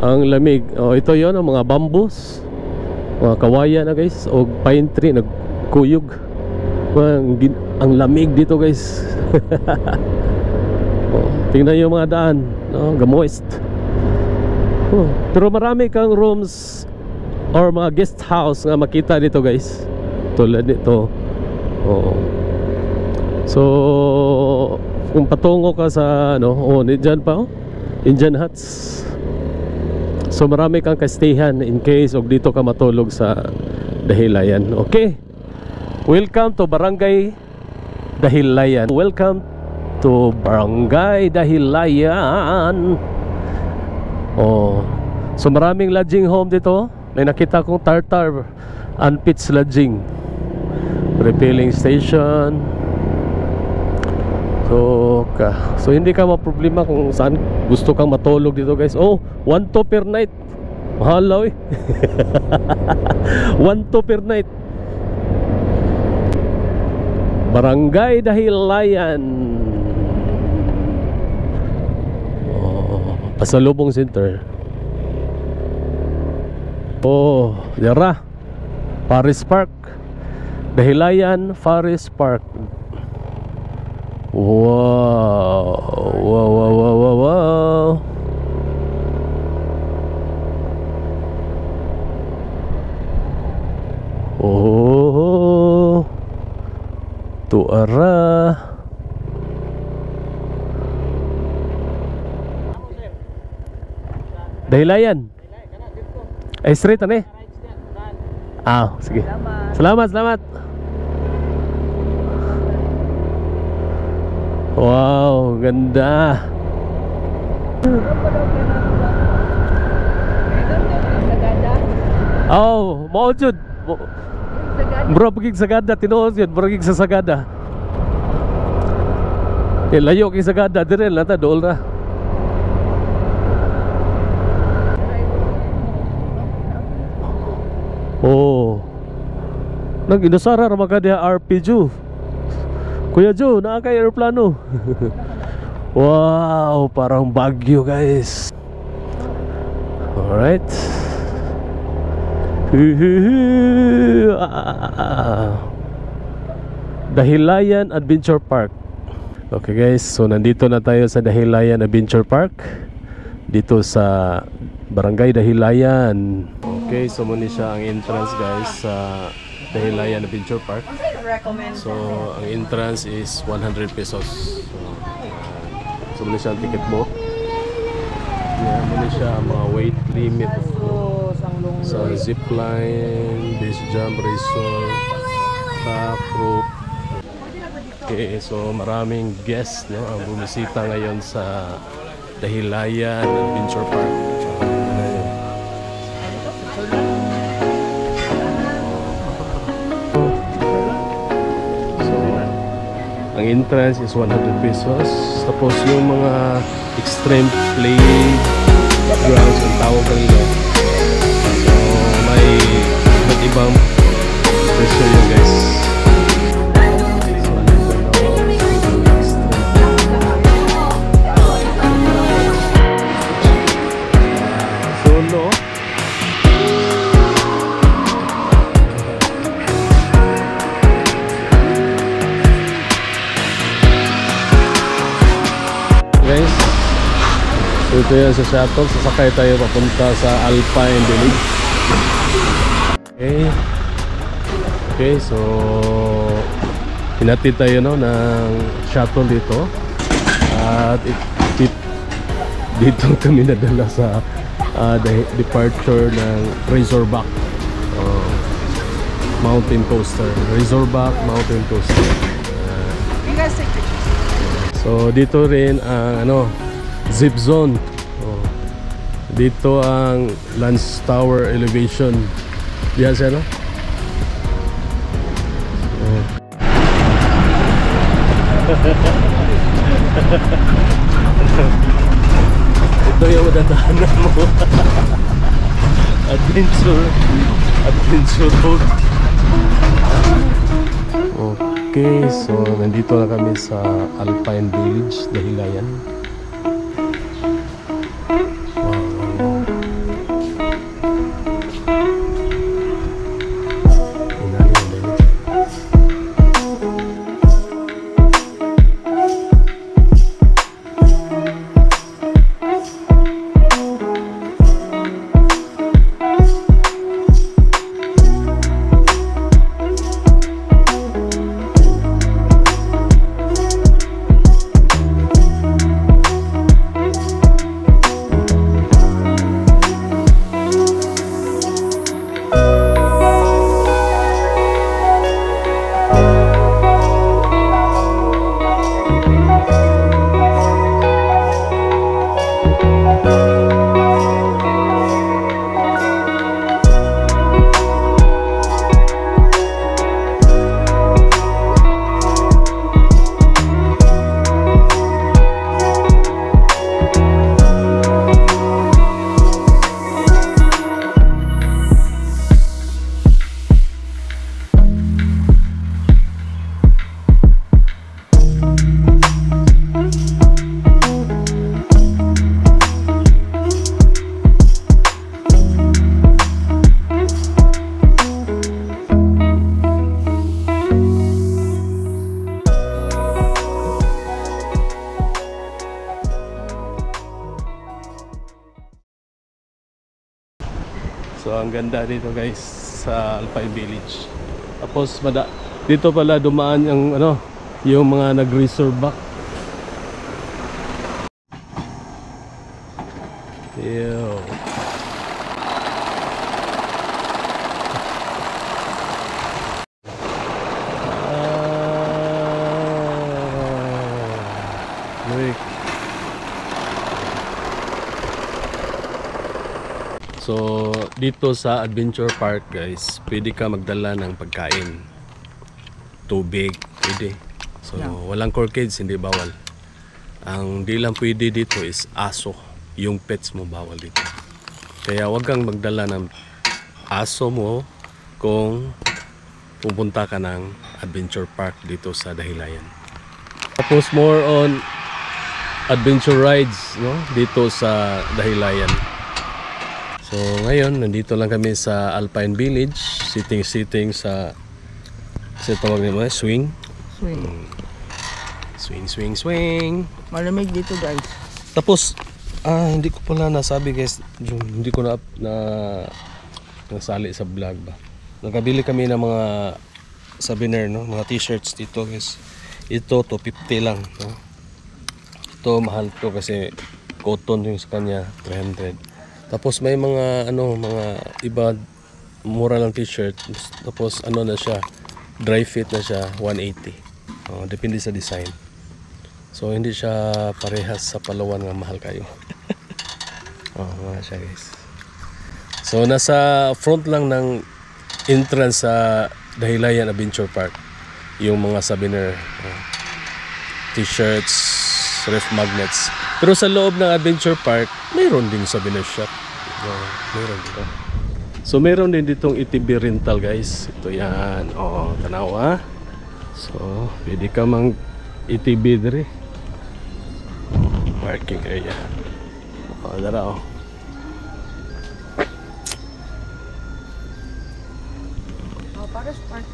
Ang lamig. Oh, ito 'yon ang mga bamboos. Mga kawayan na guys, o pine tree nagkuyog. Ang lamig dito guys. Oh, tingnan yung mga daan, no? Gamoist. Oh, pero marami kang rooms or mga guest house nga makita dito guys. Tulad nito. Oh. So kung patungo ka sa ano, diyan pa, Indian huts. So marami kang kastayhan in case og dito ka matulog sa Dahilayan. Okay. Welcome to Barangay Dahilayan. Welcome to Barangay Dahilayan. Oh. So maraming lodging home dito. May nakita kong Tartar and Pitts Lodging. Refilling station. So hindi ka maproblema kung saan gusto kang matulog dito guys. Oh, 1-2 per night. Mahal eh. 1-2 per night. Barangay Dahilayan. Oh, pasalubong center. Oh, yara. Forest Park. Dahilayan Forest Park. Wow. Wow, wow, wow, wow, wow. Oh, tuara. Dahilayan. Ay, straight ane. Ah, sige. Salamat, salamat. Wow, ganda. Oh, mau jud. Bro, pergi Sagada, tinuod yun, pergi sa Sagada. Layo kay Sagada, dire lang ta dool ra. Oh. Nag-inusara ra mga dia RPG. Kuya Joe, naa kay aeroplano. Wow, parang Baguio guys. Alright. Dahilayan Adventure Park. Okay guys, so nandito na tayo sa Dahilayan Adventure Park, dito sa Barangay Dahilayan. Okay, so muna siya ang entrance guys sa Dahilayan Adventure Park. So ang entrance is 100 pesos. So muna siya ang ticket mo. Yeah, muna siya ang mga weight limit sa zipline, base jump, resort, back rope. Okay, so maraming guests, no, ang bumisita ngayon sa Dahilayan Adventure Park. So ang entrance is 100 pesos. Tapos yung mga extreme play grounds ang tawag kanila. So may iba't ibang presyo yun guys. Guys, ito yan sa shuttle. Sasakay tayo papunta sa Alpine Village. Okay, so hinatid tayo, no, ng shuttle dito. At dito kami nadala sa departure ng Razorback Mountain Coaster. Razorback Mountain Coaster. So dito rin ang zip zone. Dito ang Lance Tower elevation. Diyan siya, no? Ito yung madadaanan mo. Adventure road. Okay, so nandito na kami sa Alpine Village, Dahilayan. Wow. So ang ganda dito guys sa Alpine Village. Tapos dito pala dumaan yung yung mga nag-reserve back. Yo. So dito sa Adventure Park guys, pwede ka magdala ng pagkain, tubig, pwede. So walang corkage, hindi bawal. Ang di lang pwede dito is aso, yung pets mo bawal dito. Kaya wag kang magdala ng aso mo kung pupunta ka ng Adventure Park dito sa Dahilayan. Tapos more on adventure rides, no, dito sa Dahilayan. So ngayon nandito lang kami sa Alpine Village, sitting sa tawag nila swing. Swing. Malamig dito guys. Tapos hindi ko pala nasabi guys, hindi ko na nasali sa vlog ba. Nakabili kami ng mga souvenir, no, mga t-shirts dito guys. Ito 250 lang, no. Ito mahal to kasi cotton yung sa kanya, 300. Tapos may mga mga iba mura lang t-shirt. Tapos na siya, dry fit na siya, 180. Depende sa design. So hindi siya parehas sa Palawan nga mahal kayo. Mga siya guys. So nasa front lang ng entrance sa Dahilayan Adventure Park yung mga souvenir, t-shirts, ref magnets. Pero sa loob ng Adventure Park, mayroon ding souvenir shop. Mayroon dito. So mayroon din ditong ATV rental guys. Ito yan. Tanawa. So pwede ka mang ATV diri. Parking area. Dara Paris Park.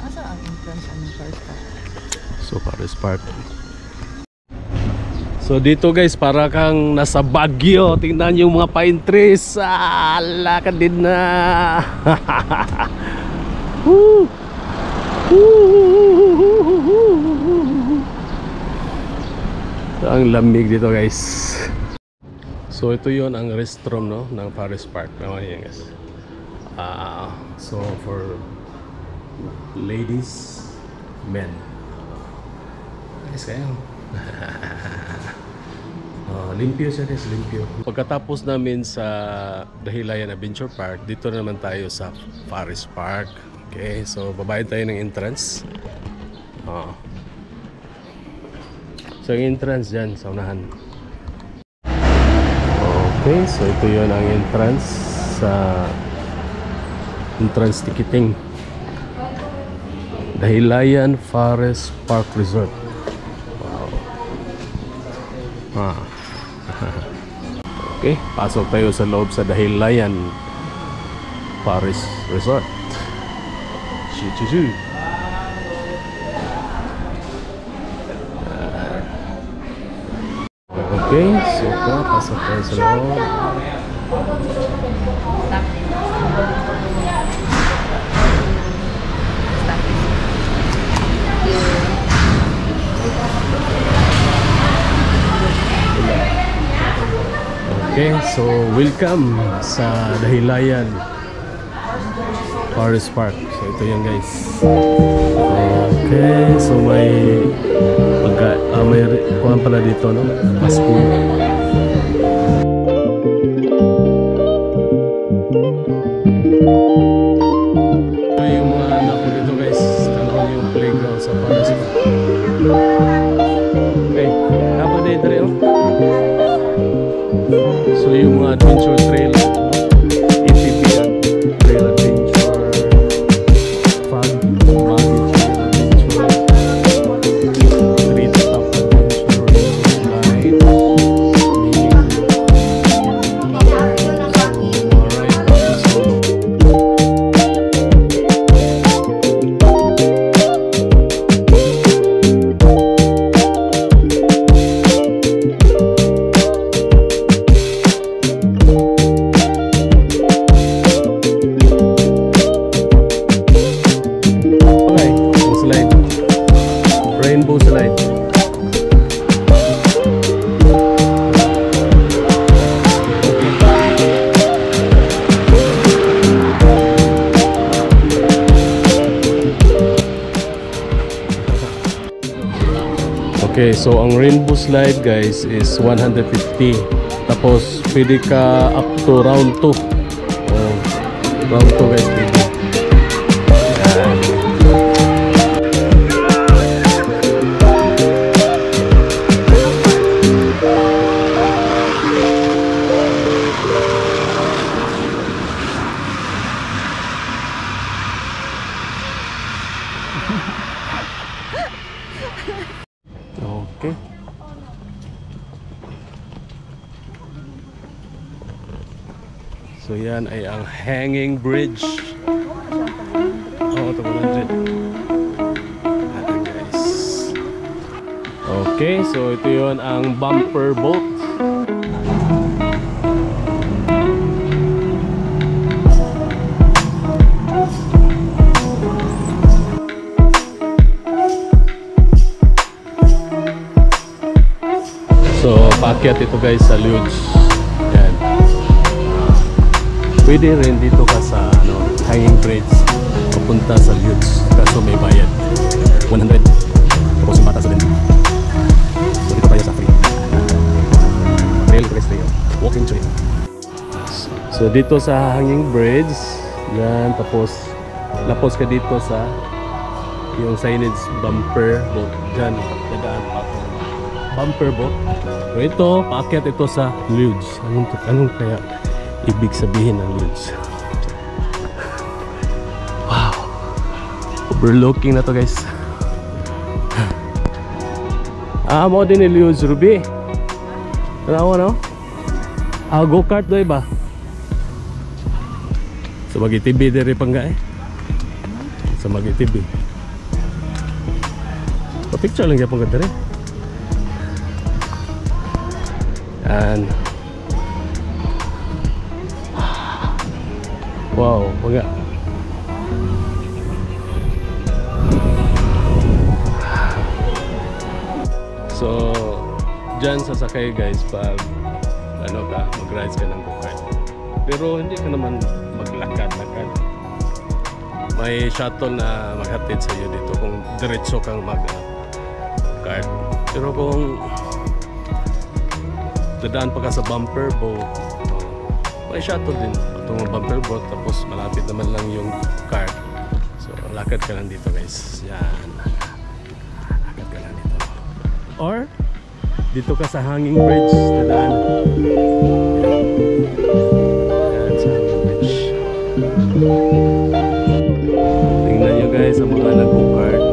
Asa ang entrance ng Paris Park? So Paris Park. So dito guys, para kang nasa Baguio. Tingnan yung mga pine trees. Lakad din na. Ang lamig dito guys. So ito yon ang restroom, no, ng Paris Park. Yan guys. So for ladies, men. Guys kayo. Limpyo siya guys, limpyo. Pagkatapos namin sa Dahilayan Adventure Park, dito naman tayo sa Paris Park. Okay, so babayad tayo ng entrance. So yung entrance dyan sa unahan. Okay, so ito yun ang entrance sa entrance ticketing Dahilayan Forest Park Resort. Okay, pasok tayo sa loob sa Dahilayan Forest Resort. Okay, so pasok tayo sa loob. Okay, so welcome sa Dahilayan Forest Park. So ito yan guys. Okay, so may kuhan pala dito, no? Pasko. Ito yung mga anak ko dito guys. Tanong yung playground sa Forest Park. Okay, haba na ito rin, so yung mga adventure trail, ATV yan, trail adventure, fun, buggy trail adventure, street stop adventure, ride, Okay, so ang rainbow slide guys is 150. Tapos pwede ka up to round 2. Oh, round 2 guys pwede. Yan. Okay. So yan ay ang hanging bridge. Oh, ito 100. Ayan guys. Okay, so ito yon ang bumper boat. So, paakyat ito guys sa luge. Yan. Pwede rin dito ka sa hanging bridge papunta sa luge. Kaso may bayad. 100. Tapos yung bata sa din. So, dito tayo sa free. Trail trail. Walking trail. So, dito sa hanging bridge. Yan. Tapos, lapos ka dito sa yung signage bumper boat. Diyan, dadaan pa ako. Bumper boat. So ito, paakyat ito sa luge. Anong kaya ibig sabihin ng luge? Wow! Overlooking na to guys. Mo din ni luge, Ruby. Ano no? Go-kart doy ba? Sa Magitibi diri pangga eh. Sa Magitibi. Pa-picture lang gyapon ka diri. And wow, mga so dyan sasakay guys pag mag-rides ka ng go-kart, pero hindi ka naman maglakad-lakad. May shuttle na maghatid sa iyo dito kung diretso kang mag-kart, pero kung dadaan pa ka sa bumper boat, may shuttle din patungong bumper boat, tapos malapit naman lang yung cart. So lakad ka lang dito guys. Yan, lakad ka lang dito, or dito ka sa hanging bridge dadaan. Yan sa hanging bridge. Tingnan nyo guys ang mga nag-go-kart.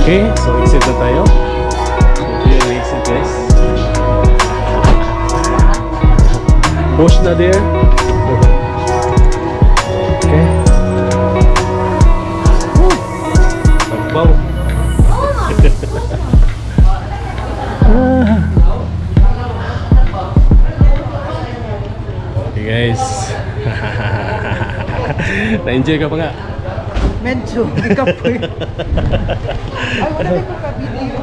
Okay, so exit na tayo. So ito yung exit guys. Push na there. Okay. Agbaw. Okay guys. Na-enjoy ka pa nga? Medyo, ikapoy. Ay, wala din ko ka-video.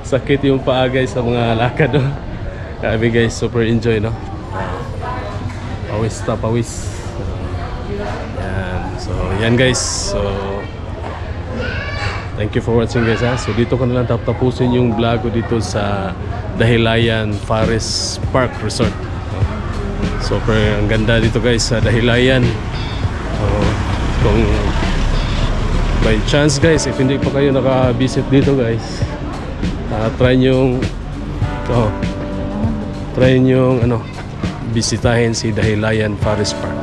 Sakit yung paa guys sa mga lakad, no? Grabe guys, super enjoy, no? Pawis ta, pawis. Yan. So, yan guys. So, thank you for watching guys, ha? So, dito ko na lang tapusin yung vlog ko dito sa Dahilayan Forest Park Resort. Super, ang ganda dito guys sa Dahilayan. Kung by chance guys, if hindi pa kayo naka-visit dito guys, try nyo bisitahin si Dahilayan Forest Park.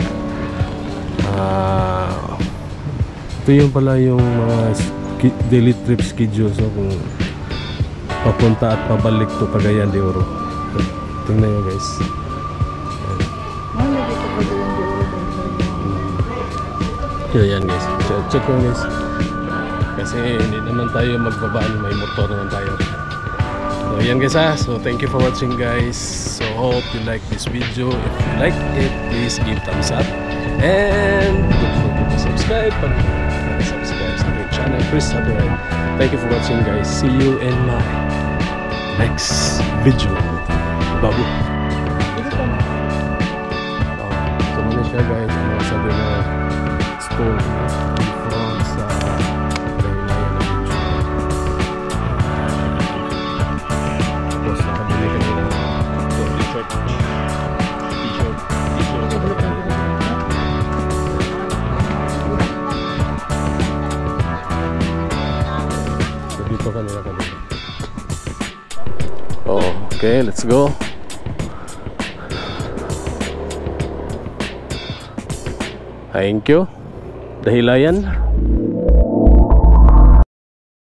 Ito yung pala yung mga daily trip schedule, so kung papunta at pabalik to Cagayan de Oro. Tingnan nyo guys. So yan guys, check ko guys. Kasi hindi naman tayo magbabaan, may motor naman tayo. So yan guys, ha. So thank you for watching guys. So hope you like this video. If you like it, please give thumbs up. And don't forget to subscribe. Pag subscribe sa aking channel, Chris Habiray. Thank you for watching guys. See you in my next video. Babu. So muna siya guys. Ano sabi na store from sa Dahilayan na beach. Tapos nakabili kami ng t-shirt. So dito kanila kabili. Oh, okay, let's go. Thank you. Dahilayan.